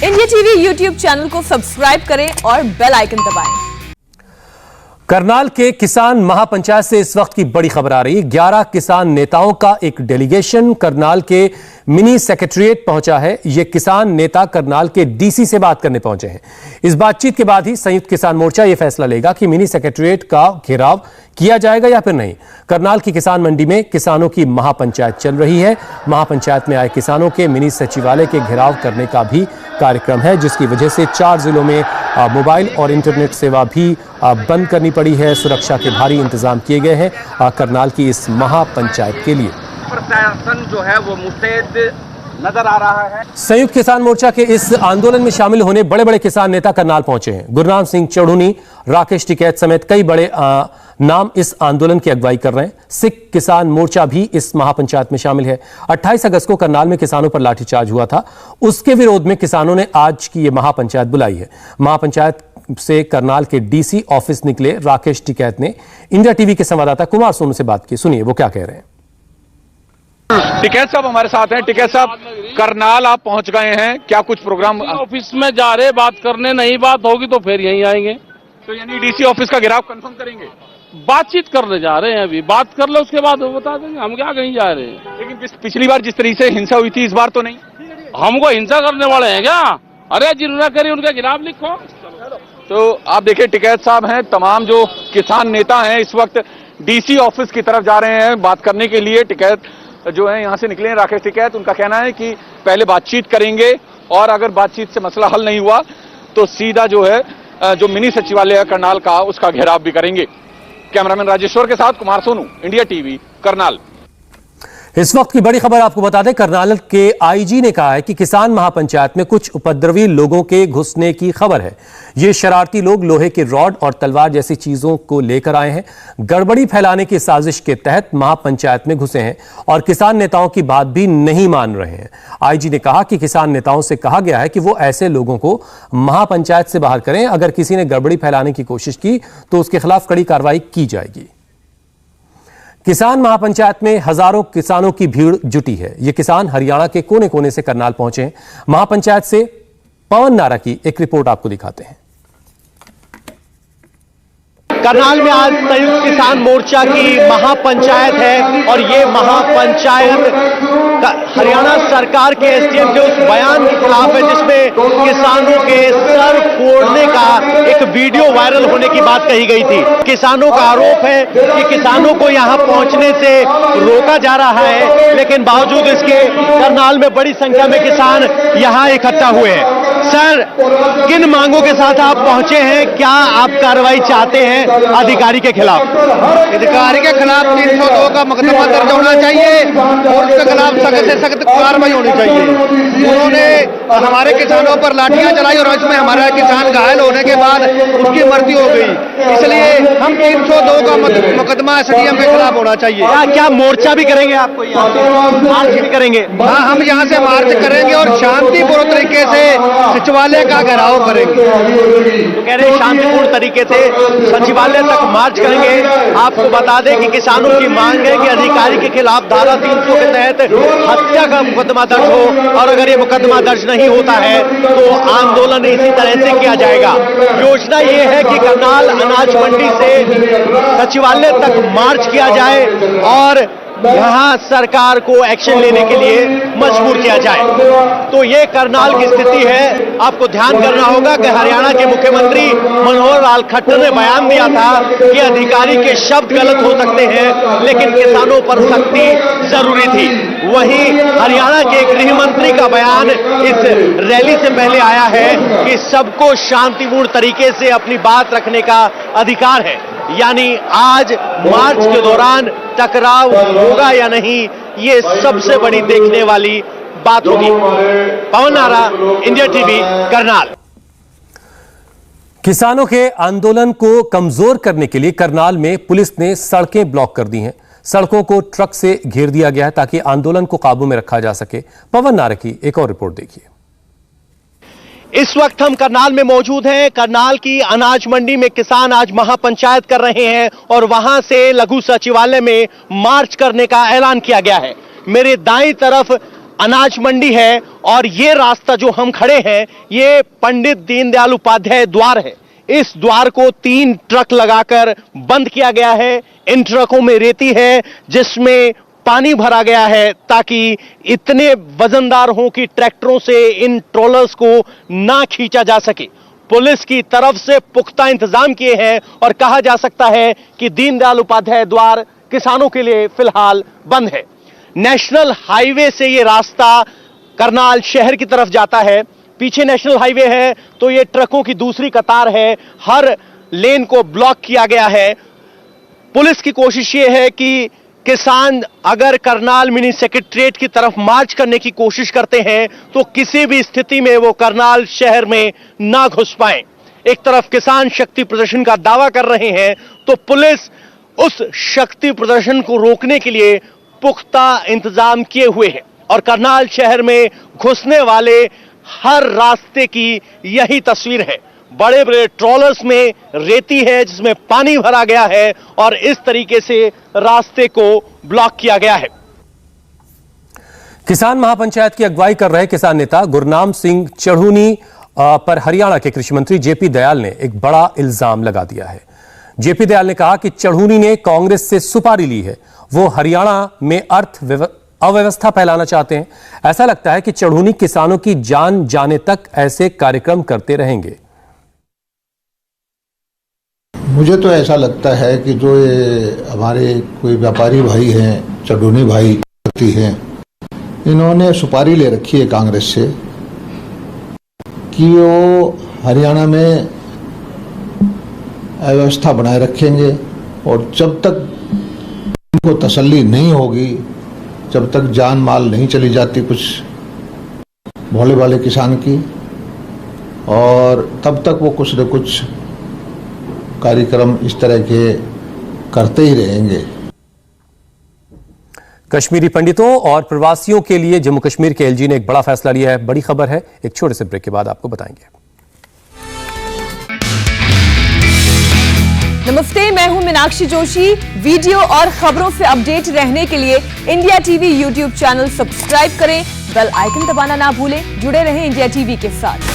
India TV YouTube channel को subscribe करें और बेल आइकन दबाएं। करनाल के किसान महापंचायत से इस वक्त की बड़ी खबर आ रही है। 11 किसान नेताओं का एक डेलीगेशन करनाल के मिनी सेक्रेटरीट पहुंचा है। ये किसान नेता करनाल के डीसी से बात करने पहुंचे हैं। इस बातचीत के बाद ही संयुक्त किसान मोर्चा यह फैसला लेगा कि मिनी सेक्रेटरीट का घेराव किया जाएगा या फिर नहीं। करनाल की किसान मंडी में किसानों की महापंचायत चल रही है। महापंचायत में आए किसानों के मिनी सचिवालय के घेराव करने का भी कार्यक्रम है, जिसकी वजह से 4 जिलों में मोबाइल और इंटरनेट सेवा भी बंद करनी पड़ी है। सुरक्षा के भारी इंतजाम किए गए हैं करनाल की इस महापंचायत के लिए। प्रशासन जो है वो मुस्तैद नजर आ रहा है। संयुक्त किसान मोर्चा के इस आंदोलन में शामिल होने बड़े बड़े किसान नेता करनाल पहुंचे हैं। गुरनाम सिंह चढ़ूनी, राकेश टिकैत समेत कई बड़े नाम इस आंदोलन की अगुवाई कर रहे हैं। सिख किसान मोर्चा भी इस महापंचायत में शामिल है। 28 अगस्त को करनाल में किसानों पर लाठीचार्ज हुआ था। उसके विरोध में किसानों ने आज की यह महापंचायत बुलाई है। महापंचायत से करनाल के डीसी ऑफिस निकले राकेश टिकैत ने इंडिया टीवी के संवाददाता कुमार सोनू से बात की। सुनिए वो क्या कह रहे हैं। टिकैत साहब हमारे साथ हैं। टिकैत साहब, करनाल आप पहुंच गए हैं, क्या कुछ प्रोग्राम? ऑफिस में जा रहे बात करने, नहीं बात होगी तो फिर यहीं आएंगे। तो यानी डीसी ऑफिस का घेराव कंफर्म करेंगे? बातचीत करने जा रहे हैं, अभी बात कर लो उसके बाद बता देंगे। हम क्या कहीं जा रहे हैं। लेकिन पिछली बार जिस तरीके से हिंसा हुई थी, इस बार तो नहीं। हमको हिंसा करने वाले हैं क्या? अरे जिन्होंने करी उनका गिराव लिखो। तो आप देखिए टिकैत साहब हैं, तमाम जो किसान नेता हैं इस वक्त डीसी ऑफिस की तरफ जा रहे हैं बात करने के लिए। टिकैत जो है यहां से निकले हैं, राकेश टिकैत, उनका कहना है कि पहले बातचीत करेंगे और अगर बातचीत से मसला हल नहीं हुआ तो सीधा जो है जो मिनी सचिवालय है करनाल का, उसका घेराव भी करेंगे। कैमरामैन राजेश्वर के साथ कुमार सोनू, इंडिया टीवी, करनाल। इस वक्त की बड़ी खबर आपको बता दें, करनाल के आईजी ने कहा है कि किसान महापंचायत में कुछ उपद्रवी लोगों के घुसने की खबर है। ये शरारती लोग लोहे के रॉड और तलवार जैसी चीजों को लेकर आए हैं। गड़बड़ी फैलाने की साजिश के तहत महापंचायत में घुसे हैं और किसान नेताओं की बात भी नहीं मान रहे हैं। आईजी ने कहा कि किसान नेताओं से कहा गया है कि वो ऐसे लोगों को महापंचायत से बाहर करें। अगर किसी ने गड़बड़ी फैलाने की कोशिश की तो उसके खिलाफ कड़ी कार्रवाई की जाएगी। किसान महापंचायत में हजारों किसानों की भीड़ जुटी है। ये किसान हरियाणा के कोने कोने से करनाल पहुंचे हैं। महापंचायत से पवन नारा की एक रिपोर्ट आपको दिखाते हैं। करनाल में आज संयुक्त किसान मोर्चा की महापंचायत है और ये महापंचायत हरियाणा सरकार के एसडीएम के उस बयान के खिलाफ है जिसमें किसानों के सर फोड़ने का एक वीडियो वायरल होने की बात कही गई थी। किसानों का आरोप है कि किसानों को यहां पहुंचने से रोका जा रहा है, लेकिन बावजूद इसके करनाल में बड़ी संख्या में किसान यहां इकट्ठा हुए हैं। सर, किन मांगों के साथ आप पहुंचे हैं? क्या आप कार्रवाई चाहते हैं अधिकारी के खिलाफ? अधिकारी के खिलाफ 302 का मुकदमा दर्ज होना चाहिए और उसके खिलाफ सख्त से सख्त कार्रवाई होनी चाहिए। उन्होंने हमारे किसानों पर लाठियां चलाई और इसमें हमारा किसान घायल होने के बाद उसकी मृत्यु हो गई। इसलिए हम 302 का मुकदमा एसडीएम के खिलाफ होना चाहिए। क्या मोर्चा भी करेंगे? आपको मार्च भी करेंगे? हाँ, हम यहाँ से मार्च करेंगे और शांतिपूर्ण तरीके से सचिवालय का घेराव करेंगे। तो कह रहे शांतिपूर्ण तरीके से सचिवालय तक मार्च करेंगे। आपको बता दें कि किसानों की मांग है कि अधिकारी के खिलाफ धारा 300 के तहत हत्या का मुकदमा दर्ज हो और अगर ये मुकदमा दर्ज नहीं होता है तो आंदोलन इसी तरह से किया जाएगा। योजना ये है कि करनाल अनाज मंडी से सचिवालय तक मार्च किया जाए और यहां सरकार को एक्शन लेने के लिए मजबूर किया जाए। तो ये करनाल की स्थिति है। आपको ध्यान करना होगा कि हरियाणा के मुख्यमंत्री मनोहर लाल खट्टर ने बयान दिया था कि अधिकारी के शब्द गलत हो सकते हैं लेकिन किसानों पर सख्ती जरूरी थी। वहीं हरियाणा के गृह मंत्री का बयान इस रैली से पहले आया है कि सबको शांतिपूर्ण तरीके से अपनी बात रखने का अधिकार है। यानी आज मार्च के दौरान टकराव होगा या नहीं, ये सबसे बड़ी देखने वाली बात होगी। पवन नारा, इंडिया टीवी, करनाल। किसानों के आंदोलन को कमजोर करने के लिए करनाल में पुलिस ने सड़कें ब्लॉक कर दी हैं। सड़कों को ट्रक से घेर दिया गया है ताकि आंदोलन को काबू में रखा जा सके। पवन नारा की एक और रिपोर्ट देखिए। इस वक्त हम करनाल में मौजूद हैं। करनाल की अनाज मंडी में किसान आज महापंचायत कर रहे हैं और वहां से लघु सचिवालय में मार्च करने का ऐलान किया गया है। मेरे दाईं तरफ अनाज मंडी है और ये रास्ता जो हम खड़े हैं ये पंडित दीनदयाल उपाध्याय द्वार है। इस द्वार को 3 ट्रक लगाकर बंद किया गया है। इन ट्रकों में रेती है जिसमें पानी भरा गया है ताकि इतने वजनदार हों कि ट्रैक्टरों से इन ट्रॉलर्स को ना खींचा जा सके। पुलिस की तरफ से पुख्ता इंतजाम किए हैं और कहा जा सकता है कि दीनदयाल उपाध्याय द्वार किसानों के लिए फिलहाल बंद है। नेशनल हाईवे से ये रास्ता करनाल शहर की तरफ जाता है। पीछे नेशनल हाईवे है तो ये ट्रकों की दूसरी कतार है। हर लेन को ब्लॉक किया गया है। पुलिस की कोशिश ये है कि किसान अगर करनाल मिनी सेक्रेटरीट की तरफ मार्च करने की कोशिश करते हैं तो किसी भी स्थिति में वो करनाल शहर में ना घुस पाएं। एक तरफ किसान शक्ति प्रदर्शन का दावा कर रहे हैं तो पुलिस उस शक्ति प्रदर्शन को रोकने के लिए पुख्ता इंतजाम किए हुए है और करनाल शहर में घुसने वाले हर रास्ते की यही तस्वीर है। बड़े बड़े ट्रॉलर्स में रेती है जिसमें पानी भरा गया है और इस तरीके से रास्ते को ब्लॉक किया गया है। किसान महापंचायत की अगुवाई कर रहे किसान नेता गुरनाम सिंह चढ़ूनी पर हरियाणा के कृषि मंत्री जेपी दयाल ने एक बड़ा इल्जाम लगा दिया है। जेपी दयाल ने कहा कि चढ़ूनी ने कांग्रेस से सुपारी ली है। वो हरियाणा में अव्यवस्था फैलाना चाहते हैं। ऐसा लगता है कि चढ़ूनी किसानों की जान जाने तक ऐसे कार्यक्रम करते रहेंगे। मुझे तो ऐसा लगता है कि जो ये हमारे कोई व्यापारी भाई हैं, चढ़ूनी भाई हैं, इन्होंने सुपारी ले रखी है कांग्रेस से कि वो हरियाणा में अव्यवस्था बनाए रखेंगे और जब तक उनको तसल्ली नहीं होगी, जब तक जान माल नहीं चली जाती कुछ भोले भाले किसान की, और तब तक वो कुछ न कुछ कार्यक्रम इस तरह के करते ही रहेंगे। कश्मीरी पंडितों और प्रवासियों के लिए जम्मू कश्मीर के एलजी ने एक बड़ा फैसला लिया है। बड़ी खबर है, एक छोटे से ब्रेक के बाद आपको बताएंगे। नमस्ते, मैं हूं मीनाक्षी जोशी। वीडियो और खबरों से अपडेट रहने के लिए India TV YouTube channel subscribe करें, बेल आइकन दबाना ना भूलें। जुड़े रहें इंडिया टीवी के साथ।